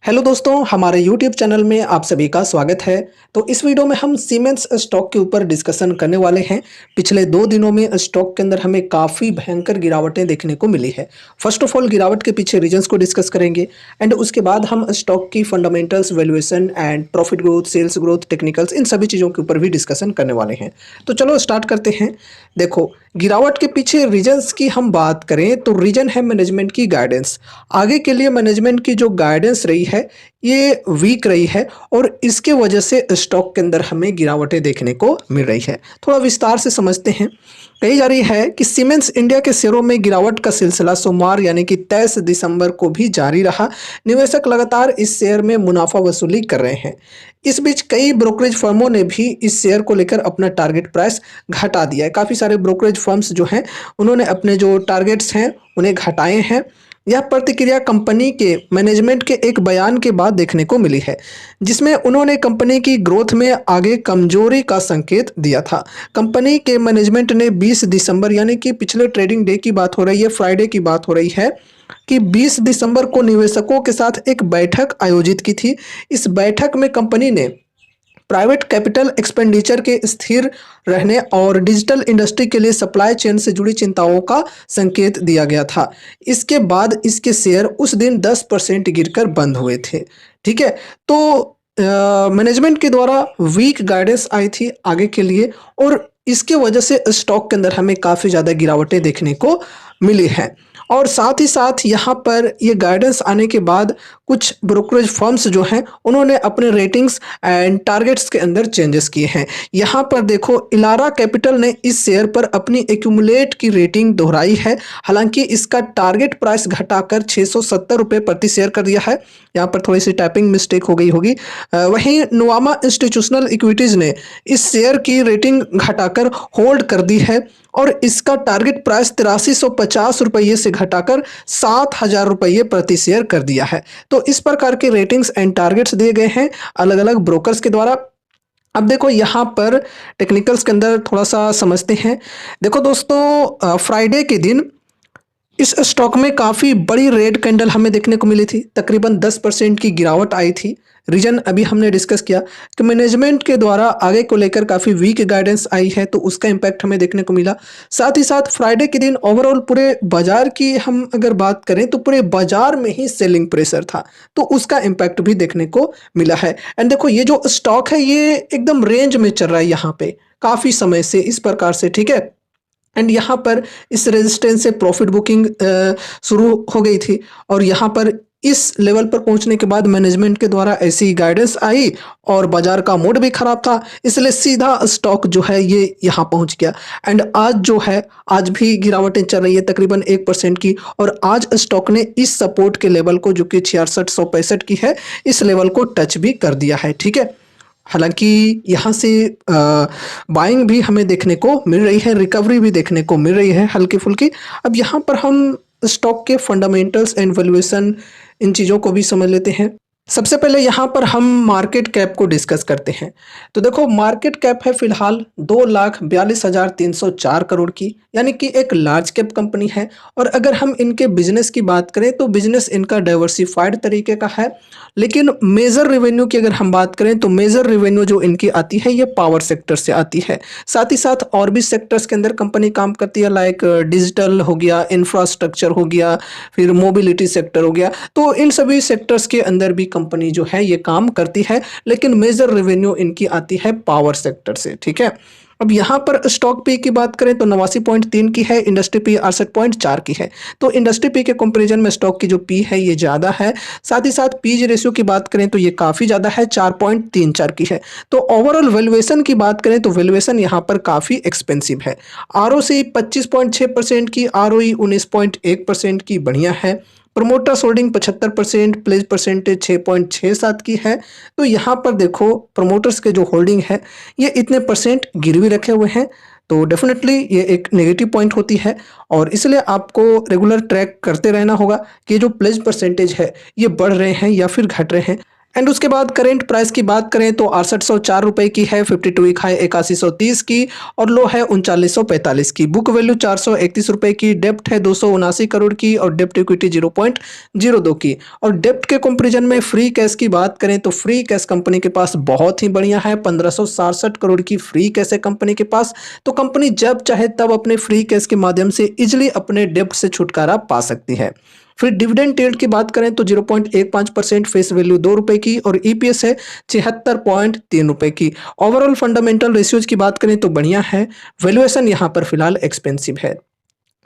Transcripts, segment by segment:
Hello दोस्तों, हमारे YouTube channel में आप सभी का स्वागत है। तो इस वीडियो में हम सीमेंस स्टॉक के ऊपर डिस्कशन करने वाले हैं। पिछले 2 दिनों में स्टॉक के अंदर हमें काफ़ी भयंकर गिरावटें देखने को मिली है। फर्स्ट ऑफ ऑल गिरावट के पीछे रीजंस को डिस्कस करेंगे एंड उसके बाद हम स्टॉक की fundamentals, valuation and profit growth, sales growth, technicals, इन सभी चीज़ों के ऊपर भी डिस्कशन करने वाले हैं। तो चलो स्टार्ट करते हैं। देखो, गिरावट के पीछे रीजंस की हम बात करें तो रीजन है मैनेजमेंट की गाइडेंस। आगे के लिए मैनेजमेंट की जो गाइडेंस रही है ये वीक रही है और इसके वजह से स्टॉक के अंदर हमें गिरावटें देखने को मिल रही है। थोड़ा विस्तार से समझते हैं। कही जा रही है कि सीमेंस इंडिया के शेयरों में गिरावट का सिलसिला सोमवार यानी कि 23 दिसंबर को भी जारी रहा। निवेशक लगातार इस शेयर में मुनाफा वसूली कर रहे हैं। इस बीच कई ब्रोकरेज फर्मों ने भी इस शेयर को लेकर अपना टारगेट प्राइस घटा दिया है। काफ़ी सारे ब्रोकरेज फर्म्स जो हैं उन्होंने अपने जो टारगेट्स हैं उन्हें घटाए हैं। यह प्रतिक्रिया कंपनी के मैनेजमेंट के एक बयान के बाद देखने को मिली है, जिसमें उन्होंने कंपनी की ग्रोथ में आगे कमजोरी का संकेत दिया था। कंपनी के मैनेजमेंट ने 20 दिसंबर यानी कि पिछले ट्रेडिंग डे की बात हो रही है, फ्राइडे की बात हो रही है कि 20 दिसंबर को निवेशकों के साथ एक बैठक आयोजित की थी। इस बैठक में कंपनी ने प्राइवेट कैपिटल एक्सपेंडिचर के स्थिर रहने और डिजिटल इंडस्ट्री के लिए सप्लाई चेन से जुड़ी चिंताओं का संकेत दिया गया था। इसके बाद इसके शेयर उस दिन 10% गिरकर बंद हुए थे। ठीक है, तो मैनेजमेंट के द्वारा वीक गाइडेंस आई थी आगे के लिए और इसके वजह से स्टॉक के अंदर हमें काफ़ी ज़्यादा गिरावटें देखने को मिली हैं। और साथ ही साथ यहाँ पर ये गाइडेंस आने के बाद कुछ ब्रोकरेज फर्म्स जो हैं उन्होंने अपने रेटिंग्स एंड टारगेट्स के अंदर चेंजेस किए हैं। यहाँ पर देखो, इलारा कैपिटल ने इस शेयर पर अपनी एक्यूमुलेट की रेटिंग दोहराई है। हालांकि इसका टारगेट प्राइस घटाकर 670 रुपये प्रति शेयर कर दिया है। यहाँ पर थोड़ी सी टाइपिंग मिस्टेक हो गई होगी। वहीं नुवामा इंस्टीट्यूशनल इक्विटीज़ ने इस शेयर की रेटिंग घटाकर होल्ड कर दी है और इसका टारगेट प्राइस 8350 रुपये से घटाकर 7000 रुपये प्रति शेयर कर दिया है। तो इस प्रकार के रेटिंग्स एंड टारगेट्स दिए गए हैं अलग अलग ब्रोकर्स के द्वारा। अब देखो, यहाँ पर टेक्निकल्स के अंदर थोड़ा सा समझते हैं। देखो दोस्तों, फ्राइडे के दिन इस स्टॉक में काफ़ी बड़ी रेड कैंडल हमें देखने को मिली थी। तकरीबन 10% की गिरावट आई थी। रीजन अभी हमने डिस्कस किया कि मैनेजमेंट के द्वारा आगे को लेकर काफ़ी वीक गाइडेंस आई है, तो उसका इम्पैक्ट हमें देखने को मिला। साथ ही साथ फ्राइडे के दिन ओवरऑल पूरे बाजार की हम अगर बात करें तो पूरे बाजार में ही सेलिंग प्रेशर था, तो उसका इम्पैक्ट भी देखने को मिला है। एंड देखो, ये जो स्टॉक है ये एकदम रेंज में चल रहा है यहाँ पे काफ़ी समय से इस प्रकार से। ठीक है, एंड यहाँ पर इस रेजिस्टेंस से प्रॉफिट बुकिंग शुरू हो गई थी और यहाँ पर इस लेवल पर पहुंचने के बाद मैनेजमेंट के द्वारा ऐसी गाइडेंस आई और बाजार का मूड भी खराब था, इसलिए सीधा स्टॉक जो है ये यहाँ पहुंच गया। एंड आज जो है, आज भी गिरावटें चल रही है तकरीबन 1% की और आज स्टॉक ने इस सपोर्ट के लेवल को जो कि 6665 की है, इस लेवल को टच भी कर दिया है। ठीक है, हालांकि यहाँ से बाइंग भी हमें देखने को मिल रही है, रिकवरी भी देखने को मिल रही है हल्की फुल्की। अब यहाँ पर हम स्टॉक के फंडामेंटल्स एंड वैल्यूएशन, इन चीज़ों को भी समझ लेते हैं। सबसे पहले यहाँ पर हम मार्केट कैप को डिस्कस करते हैं। तो देखो, मार्केट कैप है फिलहाल 2,42,304 करोड़ की, यानी कि एक लार्ज कैप कंपनी है। और अगर हम इनके बिजनेस की बात करें तो बिजनेस इनका डाइवर्सिफाइड तरीके का है, लेकिन मेजर रेवेन्यू की अगर हम बात करें तो मेजर रेवेन्यू जो इनकी आती है ये पावर सेक्टर से आती है। साथ ही साथ और भी सेक्टर्स के अंदर कंपनी काम करती है, लाइक डिजिटल हो गया, इंफ्रास्ट्रक्चर हो गया, फिर मोबिलिटी सेक्टर हो गया। तो इन सभी सेक्टर्स के अंदर भी कंपनी जो है ये काम करती है, लेकिन मेजर रेवेन्यू इनकी आती है पावर सेक्टर से। ठीक है, अब यहाँ पर स्टॉक पी की बात करें तो 89.3 की है, इंडस्ट्री पी 68.4 की है। तो इंडस्ट्री पी के कंपैरिजन में स्टॉक की जो पी है ये ज़्यादा है। साथ ही साथ पीज रेशियो की बात करें तो ये काफ़ी ज़्यादा है, 4.34 की है। तो ओवरऑल वैल्यूएशन की बात करें तो वैल्यूएशन यहाँ पर काफ़ी एक्सपेंसिव है। आरओसी 25.6% की, आरओई 19.1% की, बढ़िया है। प्रमोटर्स होल्डिंग 75%, प्लेज परसेंटेज 6.67 की है। तो यहाँ पर देखो, प्रमोटर्स के जो होल्डिंग है ये इतने परसेंट गिरवी रखे हुए हैं, तो डेफिनेटली ये एक नेगेटिव पॉइंट होती है और इसलिए आपको रेगुलर ट्रैक करते रहना होगा कि जो प्लेज परसेंटेज है ये बढ़ रहे हैं या फिर घट रहे हैं। एंड उसके बाद करेंट प्राइस की बात करें तो 6804 रुपए की है, 52 वीक हाई 8130 की और लो है 3945 की। बुक वैल्यू 431 रुपए की, डेप्ट है 279 करोड़ की और डेप्ट इक्विटी 0.02 की। और डेप्ट के कंपैरिजन में फ्री कैश की बात करें तो फ्री कैश कंपनी के पास बहुत ही बढ़िया है, 1567 करोड़ की फ्री कैश है कंपनी के पास। तो कंपनी जब चाहे तब अपने फ्री कैश के माध्यम से इजिली अपने डेप्ट से छुटकारा पा सकती है। फिर डिविडेंड यील्ड की बात करें तो 0.15% फेस वैल्यू 2 रुपए की और ईपीएस है 76.3 रुपए की। ओवरऑल फंडामेंटल रेशियोज की बात करें तो बढ़िया है, वैल्यूएशन यहाँ पर फिलहाल एक्सपेंसिव है।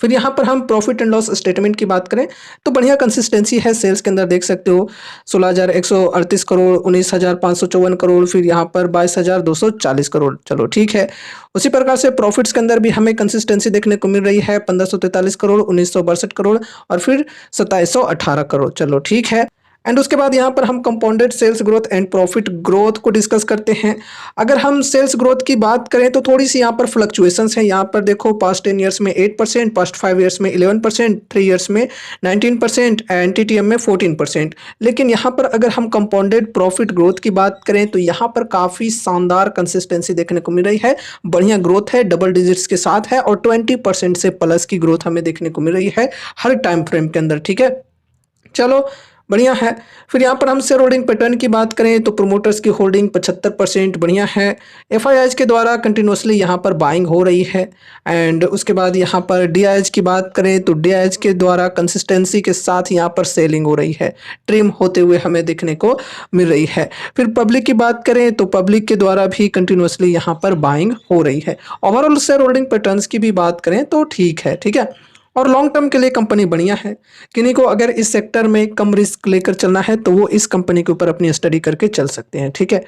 फिर यहाँ पर हम प्रॉफिट एंड लॉस स्टेटमेंट की बात करें तो बढ़िया कंसिस्टेंसी है, सेल्स के अंदर देख सकते हो 16,138 करोड़, 19,554 करोड़, फिर यहाँ पर 22,240 करोड़। चलो ठीक है। उसी प्रकार से प्रॉफिट्स के अंदर भी हमें कंसिस्टेंसी देखने को मिल रही है, 1543 करोड़, 1962 करोड़ और फिर 2718 करोड़। चलो ठीक है। एंड उसके बाद यहाँ पर हम compounded sales growth and profit growth को डिस्कस करते हैं। अगर हम सेल्स ग्रोथ की बात करें तो थोड़ी सी यहाँ पर फ्लक्चुएशंस है। यहाँ पर देखो पास्ट 10 ईयर्स में 8%, पास्ट 5 ईयर्स में 11%, 3 ईयर्स में 19% एंड टीटीएम में 14%। लेकिन यहाँ पर अगर हम कंपाउंडेड प्रॉफिट ग्रोथ की बात करें तो यहाँ पर काफ़ी शानदार कंसिस्टेंसी देखने को मिल रही है, बढ़िया ग्रोथ है, डबल डिजिट्स के साथ है और 20% से प्लस की ग्रोथ हमें देखने को मिल रही है हर टाइम फ्रेम के अंदर। ठीक है, चलो बढ़िया है। फिर यहाँ पर हम शेयर होल्डिंग पैटर्न की बात करें तो प्रोमोटर्स की होल्डिंग 75% बढ़िया है। एफआईआईज के द्वारा कंटिन्यूसली यहाँ पर बाइंग हो रही है। एंड उसके बाद यहाँ पर डीआईएच की बात करें तो डीआईएच के द्वारा कंसिस्टेंसी के साथ यहाँ पर सेलिंग हो रही है, ट्रिम होते हुए हमें देखने को मिल रही है। फिर पब्लिक की बात करें तो पब्लिक के द्वारा भी कंटिन्यूसली यहाँ पर बाइंग हो रही है। ओवरऑल शेयर होल्डिंग पैटर्न्स की भी बात करें तो ठीक है। ठीक है, और लॉन्ग टर्म के लिए कंपनी बढ़िया है। किन्हीं को अगर इस सेक्टर में कम रिस्क लेकर चलना है तो वो इस कंपनी के ऊपर अपनी स्टडी करके चल सकते हैं। ठीक है,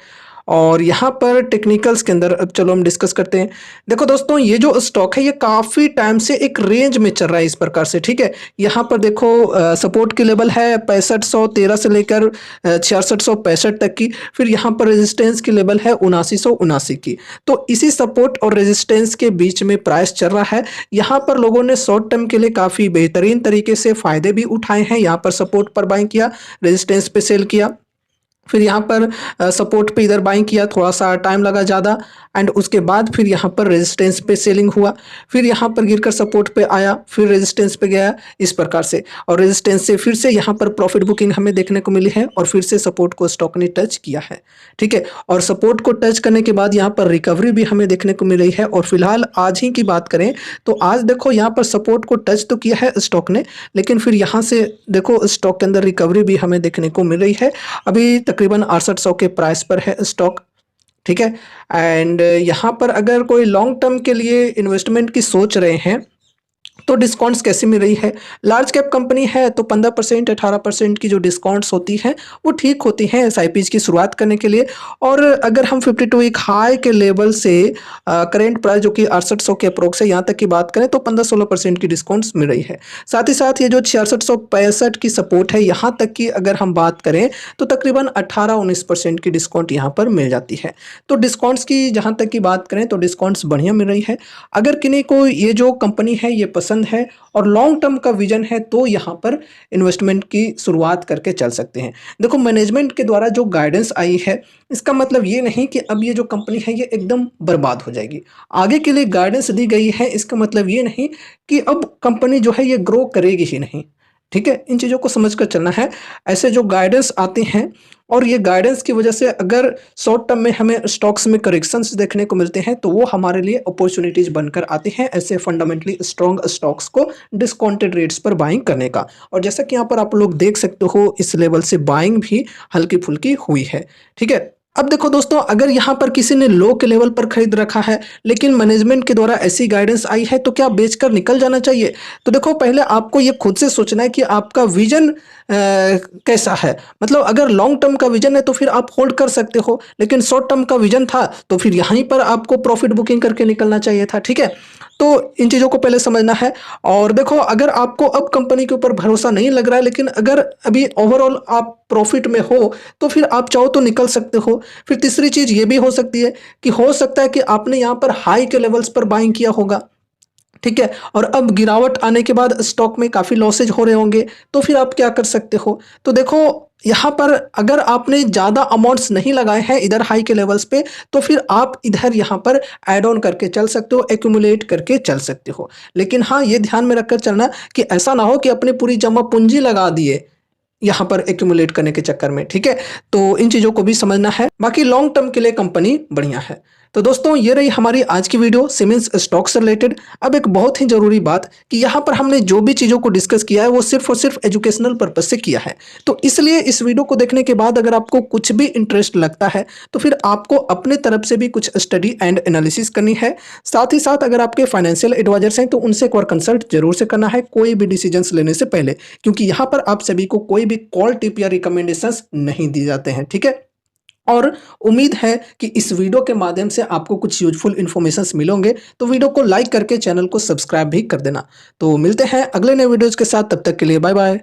और यहाँ पर टेक्निकल्स के अंदर अब चलो हम डिस्कस करते हैं। देखो दोस्तों, ये जो स्टॉक है ये काफ़ी टाइम से एक रेंज में चल रहा है इस प्रकार से। ठीक है, यहाँ पर देखो सपोर्ट की लेवल है 6513 से लेकर 6665 तक की। फिर यहाँ पर रेजिस्टेंस की लेवल है 7979 की। तो इसी सपोर्ट और रेजिस्टेंस के बीच में प्राइस चल रहा है। यहाँ पर लोगों ने शॉर्ट टर्म के लिए काफ़ी बेहतरीन तरीके से फ़ायदे भी उठाए हैं। यहाँ पर सपोर्ट पर बाइंग किया, रेजिस्टेंस पे सेल किया, फिर यहाँ पर सपोर्ट पे इधर बाइंग किया, थोड़ा सा टाइम लगा ज़्यादा एंड उसके बाद फिर यहाँ पर रेजिस्टेंस पे सेलिंग हुआ, फिर यहाँ पर गिरकर सपोर्ट पे आया, फिर रेजिस्टेंस पे गया, इस प्रकार से। और रेजिस्टेंस से फिर से यहाँ पर प्रॉफिट बुकिंग हमें देखने को मिली है और फिर से सपोर्ट को स्टॉक ने टच किया है। ठीक है, और सपोर्ट को टच करने के बाद यहाँ पर रिकवरी भी हमें देखने को मिल रही है। और फिलहाल आज ही की बात करें तो आज देखो यहाँ पर सपोर्ट को टच तो किया है स्टॉक ने, लेकिन फिर यहाँ से देखो स्टॉक के अंदर रिकवरी भी हमें देखने को मिल रही है। अभी तकरीबन 6800 के प्राइस पर है स्टॉक। ठीक है, एंड यहाँ पर अगर कोई लॉन्ग टर्म के लिए इन्वेस्टमेंट की सोच रहे हैं तो डिस्काउंट्स कैसे मिल रही है। लार्ज कैप कंपनी है तो 15% 18% की जो डिस्काउंट्स होती हैं वो ठीक होती हैं एसआईपीज की शुरुआत करने के लिए। और अगर हम 52 वीक हाई के लेवल से करेंट प्राइस जो कि 6800 के अप्रोक्स है यहाँ तक की बात करें तो 15-16% की डिस्काउंट्स मिल रही है। साथ ही साथ ये जो 6665 की सपोर्ट है यहाँ तक की अगर हम बात करें तो तकरीबन 18-19% की डिस्काउंट यहाँ पर मिल जाती है। तो डिस्काउंट्स की जहाँ तक की बात करें तो डिस्काउंट्स बढ़िया मिल रही है। अगर किन्हीं को ये जो कंपनी है ये पसंद है और लॉन्ग टर्म का विजन है तो यहाँ पर इन्वेस्टमेंट की शुरुआत करके चल सकते हैं। देखो मैनेजमेंट के द्वारा जो गाइडेंस आई है इसका मतलब ये नहीं कि अब ये जो कंपनी है ये एकदम बर्बाद हो जाएगी। आगे के लिए गाइडेंस दी गई है, इसका मतलब ये नहीं कि अब कंपनी जो है ये ग्रो करेगी ही नहीं। ठीक है, इन चीज़ों को समझकर चलना है। ऐसे जो गाइडेंस आते हैं और ये गाइडेंस की वजह से अगर शॉर्ट टर्म में हमें स्टॉक्स में करेक्शंस देखने को मिलते हैं तो वो हमारे लिए अपॉर्चुनिटीज बनकर आते हैं ऐसे फंडामेंटली स्ट्रॉन्ग स्टॉक्स को डिस्काउंटेड रेट्स पर बाइंग करने का। और जैसा कि यहाँ पर आप लोग देख सकते हो इस लेवल से बाइंग भी हल्की फुल्की हुई है। ठीक है, अब देखो दोस्तों, अगर यहाँ पर किसी ने लो के लेवल पर खरीद रखा है लेकिन मैनेजमेंट के द्वारा ऐसी गाइडेंस आई है तो क्या बेचकर निकल जाना चाहिए। तो देखो पहले आपको ये खुद से सोचना है कि आपका विजन कैसा है। मतलब अगर लॉन्ग टर्म का विजन है तो फिर आप होल्ड कर सकते हो, लेकिन शॉर्ट टर्म का विजन था तो फिर यहीं पर आपको प्रॉफिट बुकिंग करके निकलना चाहिए था। ठीक है, तो इन चीज़ों को पहले समझना है। और देखो अगर आपको अब कंपनी के ऊपर भरोसा नहीं लग रहा है लेकिन अगर अभी ओवरऑल आप प्रॉफिट में हो तो फिर आप चाहो तो निकल सकते हो। फिर तीसरी चीज़ ये भी हो सकती है कि हो सकता है कि आपने यहाँ पर हाई के लेवल्स पर बाइंग किया होगा। ठीक है, और अब गिरावट आने के बाद स्टॉक में काफ़ी लॉसेज हो रहे होंगे, तो फिर आप क्या कर सकते हो? तो देखो, यहाँ पर अगर आपने ज़्यादा अमाउंट्स नहीं लगाए हैं इधर हाई के लेवल्स पे, तो फिर आप इधर यहाँ पर ऐड ऑन करके चल सकते हो, एक्यूमुलेट करके चल सकते हो। लेकिन हाँ, ये ध्यान में रखकर चलना कि ऐसा ना हो कि अपनी पूरी जमा पूंजी लगा दिए यहाँ पर एक्यूमुलेट करने के चक्कर में, ठीक है? तो इन चीज़ों को भी समझना है। बाकी लॉन्ग टर्म के लिए कंपनी बढ़िया है। तो दोस्तों, ये रही हमारी आज की वीडियो सीमेंस स्टॉक से रिलेटेड। अब एक बहुत ही ज़रूरी बात कि यहाँ पर हमने जो भी चीज़ों को डिस्कस किया है वो सिर्फ और सिर्फ एजुकेशनल पर्पज से किया है। तो इसलिए इस वीडियो को देखने के बाद अगर आपको कुछ भी इंटरेस्ट लगता है तो फिर आपको अपने तरफ से भी कुछ स्टडी एंड एनालिसिस करनी है। साथ ही साथ अगर आपके फाइनेंशियल एडवाइजर्स हैं तो उनसे एक बार कंसल्ट जरूर से करना है कोई भी डिसीजंस लेने से पहले, क्योंकि यहाँ पर आप सभी को कोई भी कॉल टिप या रिकमेंडेशंस नहीं दी जाते हैं, ठीक है? और उम्मीद है कि इस वीडियो के माध्यम से आपको कुछ यूजफुल इन्फॉर्मेशंस मिलेंगे, तो वीडियो को लाइक करके चैनल को सब्सक्राइब भी कर देना। तो मिलते हैं अगले नए वीडियोज़ के साथ, तब तक के लिए बाय बाय।